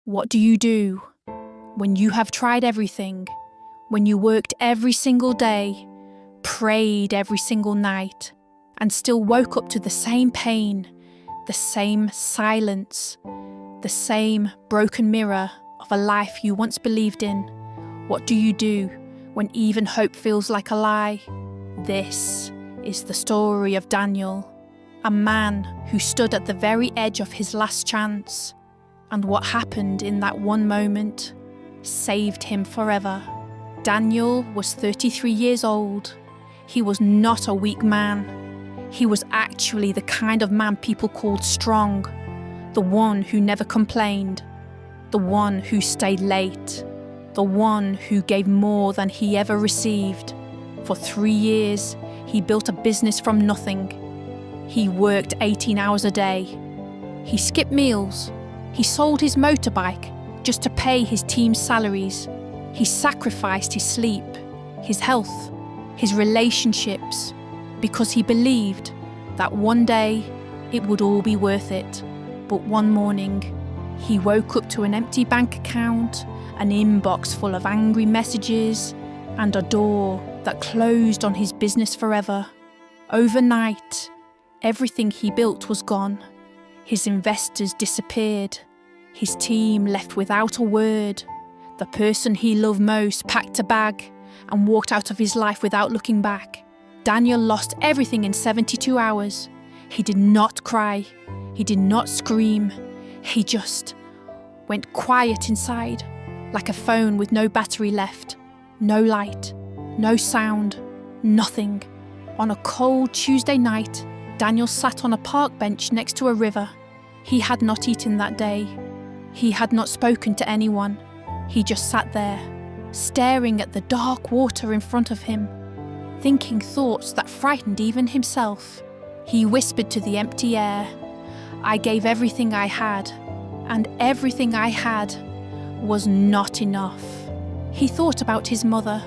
What do you do when you have tried everything, when you worked every single day, prayed every single night, and still woke up to the same pain, the same silence, the same broken mirror of a life you once believed in? What do you do when even hope feels like a lie? This is the story of Daniel, a man who stood at the very edge of his last chance, and what happened in that one moment saved him forever. Daniel was 33 years old. He was not a weak man. He was actually the kind of man people called strong, the one who never complained, the one who stayed late, the one who gave more than he ever received. For 3 years, he built a business from nothing. He worked 18 hours a day. He skipped meals. He sold his motorbike just to pay his team's salaries. He sacrificed his sleep, his health, his relationships, because he believed that one day it would all be worth it. But one morning, he woke up to an empty bank account, an inbox full of angry messages, and a door that closed on his business forever. Overnight, everything he built was gone. His investors disappeared. His team left without a word. The person he loved most packed a bag and walked out of his life without looking back. Daniel lost everything in 72 hours. He did not cry. He did not scream. He just went quiet inside, like a phone with no battery left. No light, no sound, nothing. On a cold Tuesday night, Daniel sat on a park bench next to a river. He had not eaten that day. He had not spoken to anyone. He just sat there, staring at the dark water in front of him, thinking thoughts that frightened even himself. He whispered to the empty air, "I gave everything I had, and everything I had was not enough." He thought about his mother,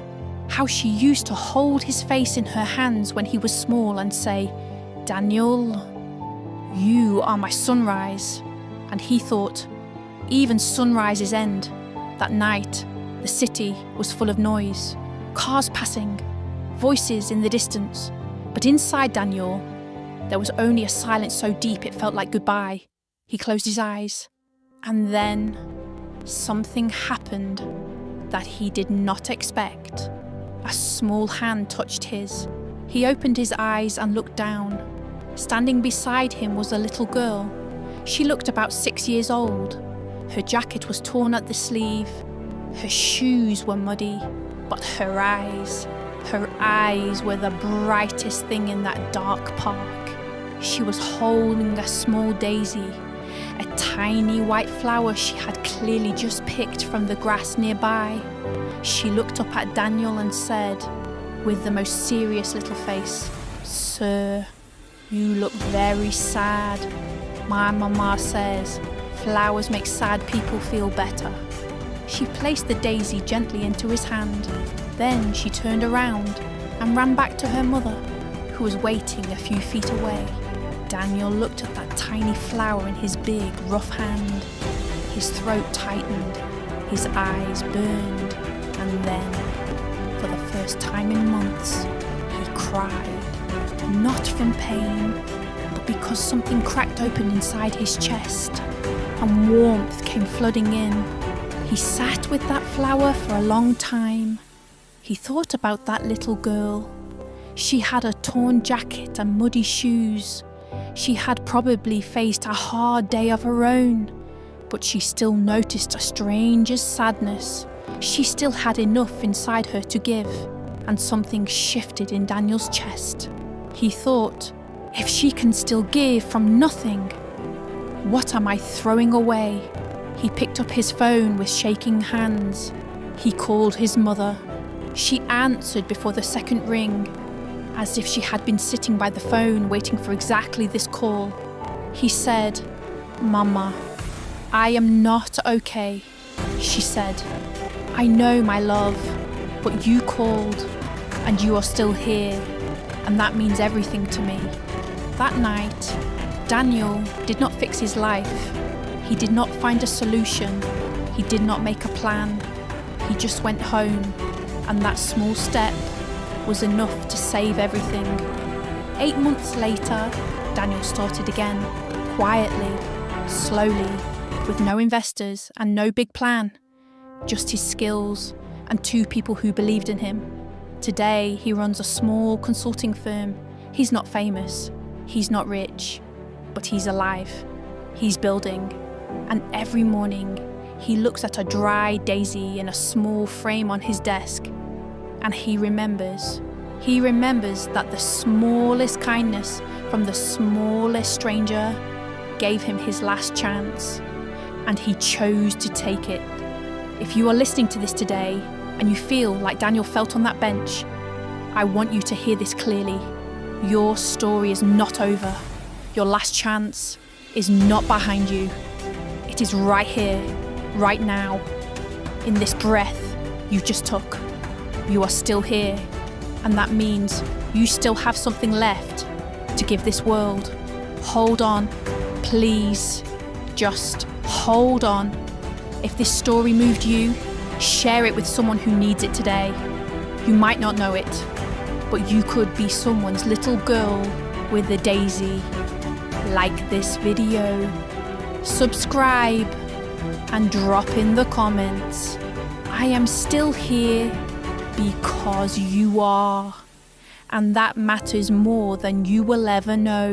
how she used to hold his face in her hands when he was small and say, "Daniel, you are my sunrise." And he thought, even sunrises end. That night, the city was full of noise, cars passing, voices in the distance. But inside Daniel, there was only a silence so deep it felt like goodbye. He closed his eyes, and then something happened that he did not expect. A small hand touched his. He opened his eyes and looked down. Standing beside him was a little girl. She looked about 6 years old. Her jacket was torn at the sleeve. Her shoes were muddy, but her eyes were the brightest thing in that dark park. She was holding a small daisy, a tiny white flower she had clearly just picked from the grass nearby. She looked up at Daniel and said, with the most serious little face, "Sir, you look very sad. My mama says flowers make sad people feel better." She placed the daisy gently into his hand. Then she turned around and ran back to her mother, who was waiting a few feet away. Daniel looked at that tiny flower in his big, rough hand. His throat tightened, his eyes burned, and then, for the first time in months, he cried. Not from pain, but because something cracked open inside his chest, and warmth came flooding in. He sat with that flower for a long time. He thought about that little girl. She had a torn jacket and muddy shoes. She had probably faced a hard day of her own, but she still noticed a strange sadness. She still had enough inside her to give, and something shifted in Daniel's chest. He thought, if she can still give from nothing, what am I throwing away? He picked up his phone with shaking hands. He called his mother. She answered before the second ring, as if she had been sitting by the phone waiting for exactly this call. He said, "Mama, I am not okay," she said. "I know, my love, but you called, and you are still here, and that means everything to me." That night, Daniel did not fix his life. He did not find a solution. He did not make a plan. He just went home, and that small step was enough to save everything. 8 months later, Daniel started again, quietly, slowly, with no investors and no big plan, just his skills and 2 people who believed in him. Today, he runs a small consulting firm. He's not famous, he's not rich, but he's alive. He's building, and every morning, he looks at a dry daisy in a small frame on his desk, and he remembers that the smallest kindness from the smallest stranger gave him his last chance, and he chose to take it. If you are listening to this today and you feel like Daniel felt on that bench, I want you to hear this clearly. Your story is not over. Your last chance is not behind you. It is right here, right now, in this breath you just took. You are still here, and that means you still have something left to give this world. Hold on, please, just hold on. If this story moved you, share it with someone who needs it today. You might not know it, but you could be someone's little girl with a daisy. Like this video, subscribe, and drop in the comments, I am still here because you are. And that matters more than you will ever know.